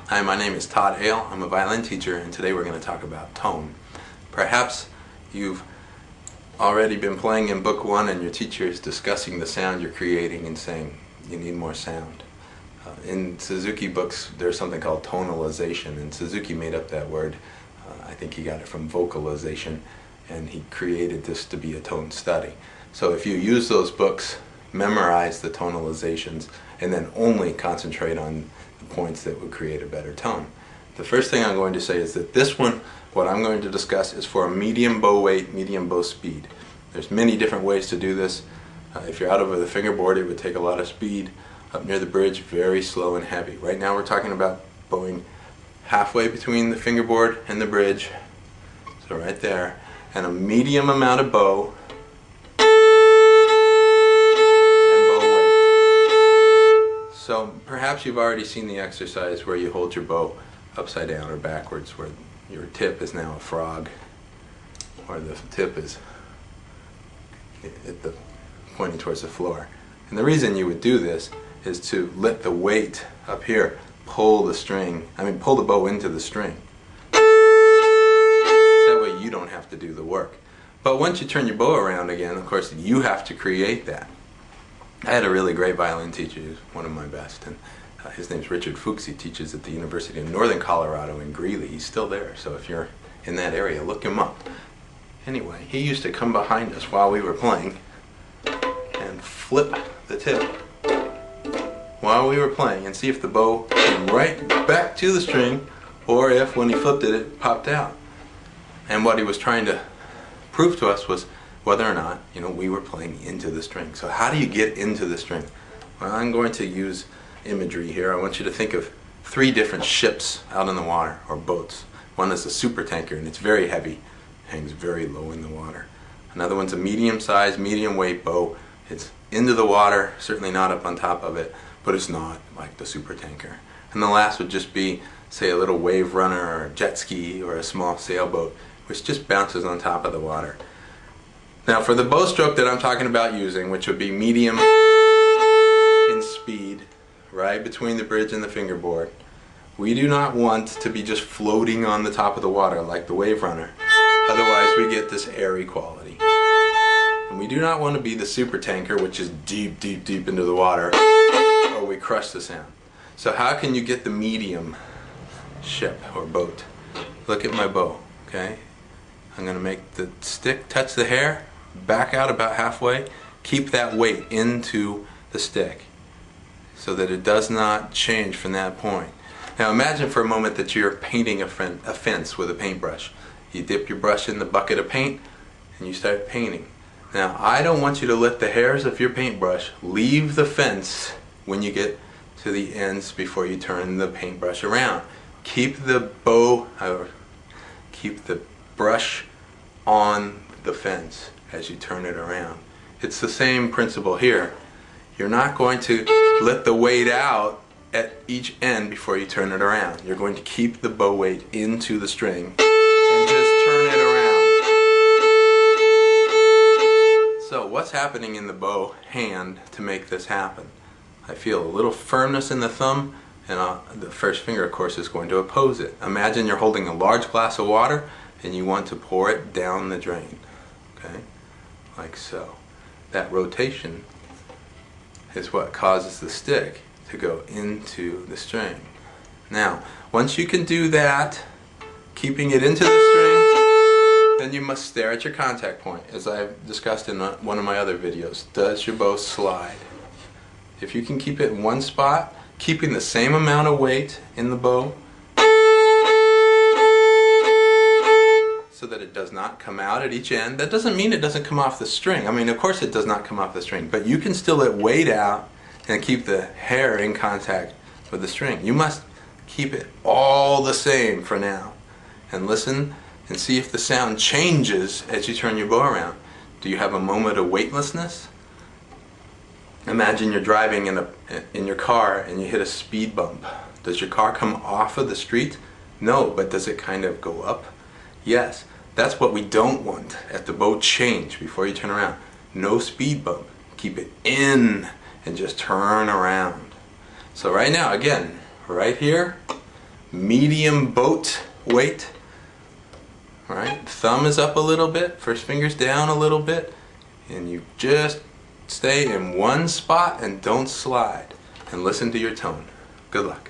Hi, my name is Todd Hale. I'm a violin teacher, and today we're going to talk about tone. Perhaps you've already been playing in book one and your teacher is discussing the sound you're creating and saying you need more sound. In Suzuki books there's something called tonalization, and Suzuki made up that word. I think he got it from vocalization, and he created this to be a tone study. So if you use those books, memorize the tonalizations, and then only concentrate on the points that would create a better tone. The first thing I'm going to say is that this one, what I'm going to discuss, is for a medium bow weight, medium bow speed. There's many different ways to do this. If you're out over the fingerboard, it would take a lot of speed. Up near the bridge, very slow and heavy. Right now we're talking about bowing halfway between the fingerboard and the bridge, so right there, and a medium amount of bow and bow weight. So perhaps you've already seen the exercise where you hold your bow upside down or backwards, where your tip is now a frog, or the tip is pointing towards the floor. And the reason you would do this is to let the weight up here pull the bow into the string. That way you don't have to do the work. But once you turn your bow around again, of course, you have to create that. I had a really great violin teacher, he was one of my best, and his name's Richard Fuchs. He teaches at the University of Northern Colorado in Greeley. He's still there, so if you're in that area, look him up. Anyway, he used to come behind us while we were playing and flip the tip while we were playing and see if the bow came right back to the string, or if when he flipped it, it popped out. And what he was trying to prove to us was whether or not, we were playing into the string. So how do you get into the string? Well, I'm going to use imagery here. I want you to think of 3 different ships out in the water, or boats. One is a super tanker, and it's very heavy, hangs very low in the water. Another one's a medium-sized, medium-weight bow. It's into the water, certainly not up on top of it, but it's not like the super tanker. And the last would just be, say, a little wave runner or a jet ski or a small sailboat, which just bounces on top of the water. Now for the bow stroke that I'm talking about using, which would be medium in speed, right between the bridge and the fingerboard, we do not want to be just floating on the top of the water like the wave runner. Otherwise we get this airy quality. And we do not want to be the super tanker, which is deep, deep, deep into the water, or we crush the sound. So how can you get the medium ship or boat? Look at my bow, okay? I'm going to make the stick touch the hair, back out about halfway, keep that weight into the stick so that it does not change from that point. Now imagine for a moment that you're painting a fence with a paintbrush. You dip your brush in the bucket of paint and you start painting. Now I don't want you to let the hairs of your paintbrush leave the fence when you get to the ends before you turn the paintbrush around. Keep the brush on the fence as you turn it around. It's the same principle here. You're not going to let the weight out at each end before you turn it around. You're going to keep the bow weight into the string and just turn it around. So what's happening in the bow hand to make this happen? I feel a little firmness in the thumb, and the first finger, of course, is going to oppose it. Imagine you're holding a large glass of water and you want to pour it down the drain, okay? Like so. That rotation is what causes the stick to go into the string. Now, once you can do that, keeping it into the string, then you must stare at your contact point, as I've discussed in one of my other videos. Does your bow slide? If you can keep it in one spot, keeping the same amount of weight in the bow so that it does not come out at each end. That doesn't mean it doesn't come off the string. I mean, of course it does not come off the string, but you can still let weight out and keep the hair in contact with the string. You must keep it all the same for now. And listen and see if the sound changes as you turn your bow around. Do you have a moment of weightlessness? Imagine you're driving in your car and you hit a speed bump. Does your car come off of the street? No, but does it kind of go up? Yes. That's what we don't want at the bow change before you turn around. No speed bump. Keep it in and just turn around. So right now, again, right here, medium boat weight. Right? Thumb is up a little bit, first finger's down a little bit, and you just stay in one spot and don't slide. And listen to your tone. Good luck.